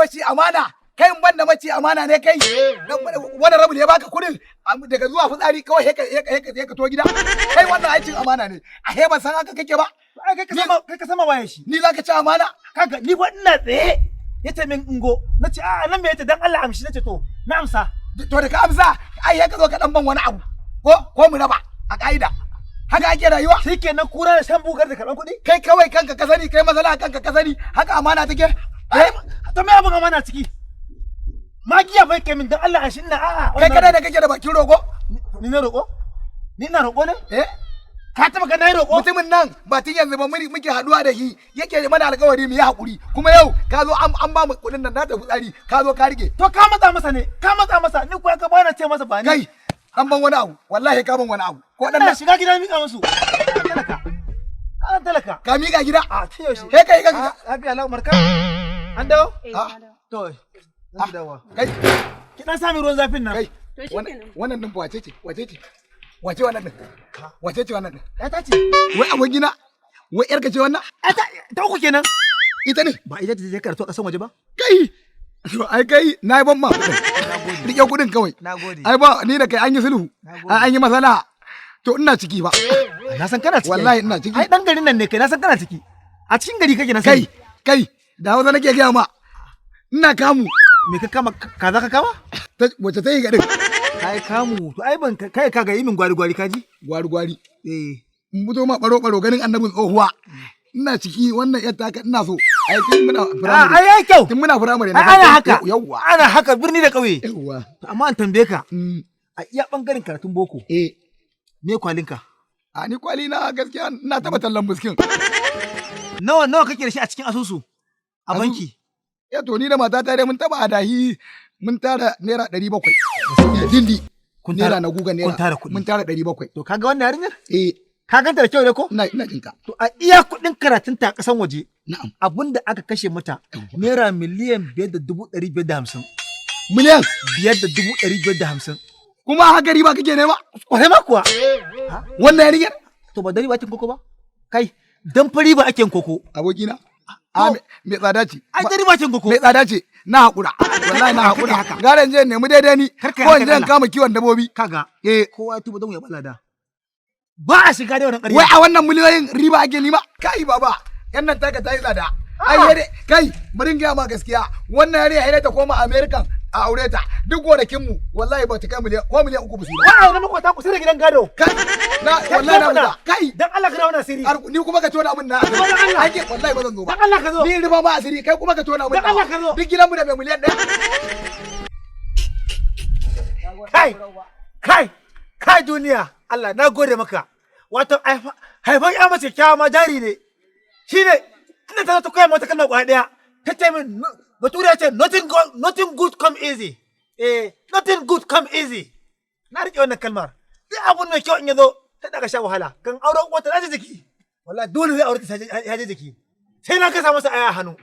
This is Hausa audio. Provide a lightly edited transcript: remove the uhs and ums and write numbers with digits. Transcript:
mace amana kai in banda mace amana ne kai wani rabu ne ya baka kudin daga zuwa fitsari kawai he ka to gida kai wannan aikin amana ne a he ban san haka kake ba kai ka sama waye shi ni zaka ci amana kaga ni ba ina tsaye yace min ingo nace a nan me yace dan Allah amshi nace to na amsa to da ka amsa ai he ka zo ka dan ban wani abu ko mu raba a kaida haka ake rayuwa shikenan kura da shan bugar da karban kuɗi kai kawai kanka ka sani kai masala kanka ka sani haka amana take to me abun amana ciki magiya bai kai min dan Allah ashin na a'a kai kada da kake da bakin rogo ni na roƙo ni na roƙo ne ka taba ga nayi roƙo mutumin nan ba tun yanzu ba muke haduwa da shi yake mana alƙawari mu yi hakuri kuma yau ka zo an ba mu kuɗin nan na tafi tsari ka zo ka rige to ka matsa masa ne ka matsa masa ni ko ka bana ce masa ba ni kai an ban wani abu wallahi ka ban wani abu ko dan shiga gida mika musu talaka ka talaka ka mika gida a ta yaushe he kai ka abi Allah marka an dawo to zan dawo kai ki dan sami ruwan zafin nan kai wannan din wace ce wace wannan din wace ce wannan din ta ce wai abogina wai yarka ce wannan ta uku kenan ita ne ba ita ce karatu a kasan waje ba kai ai kai na yi ban ma rike kudin kawai ai ba ni da kai an yi sulhu an yi masala to ina ciki ba na san kana ciki wallahi ina ciki ai dan garin nan ne kai na san kana ciki a cikin gari kake na sani kai da hausa nake gaya ma ina kamu me ka kama kaza ka kama wace ta yi gadin kai kamu to ai ban kai kaga yi min gwari kaji gwari in fito ma baro ganin annabin tsohuwa ina ciki wannan yadda haka ina so ai tun muna firamare ai kyau tun muna firamare ana haka yawa ana haka birni da kauye yawa amma an tambaye ka a iya bangaren karatun boko me kwalinka a ni kwali na gaskiya ina taba tallan buskin nawa kake da shi a cikin asusu a banki to ni da matata dai mun taba adahi mun tara naira 700 dindi naira na guga naira mun tara 700 to kaga wannan yarinyar ka ganta da kyau ne ko ina jinka to a iya kudin karatun ta kasan waje na'am abinda aka kashe mata naira miliyan 5,550 miliyan 5,550 kuma haka riba kake nema kwarai ma kuwa wannan yarinyar to ba da riba kin koko ba kai dan fari ba ake koko abokina me tsada ce ai da riba kin koko me tsada ce na hakura wallahi na hakura gara je nemi daidai ni ko in je kama kiwon dabobi kaga kowa tuba don ya balada ba a shiga da wannan ƙarya wai a wannan miliyoyin riba ake nima kai baba yan nan taka ta yi tsada ai yare kai bari in ga ma gaskiya wannan yare ya ta koma American a aure ta duk gonakin mu wallahi ba ta kai miliyan ko miliyan 3 ba su ba aure mako ta kusa da gidan gado kai na wallahi na kai dan Allah ka dawo asiri ni kuma ka tona min na ake wallahi ba zan zo ba dan Allah ka zo ni riba ma asiri kai kuma ka tona min dan Allah ka zo duk gidan mu da mai miliyan 1 kai duniya Allah na gode maka wato haifan ya mace kyawa ma jari ne shine ina ta koya mata kalma kwa daya ta ce min bature ya ce nothing good come easy nothing good come easy na rike wannan kalmar duk abun mai kyau in yazo ta daga sha wahala kan auren uwata na jiki wallahi dole zai aure ta ya je jiki sai na kasa masa aya hannu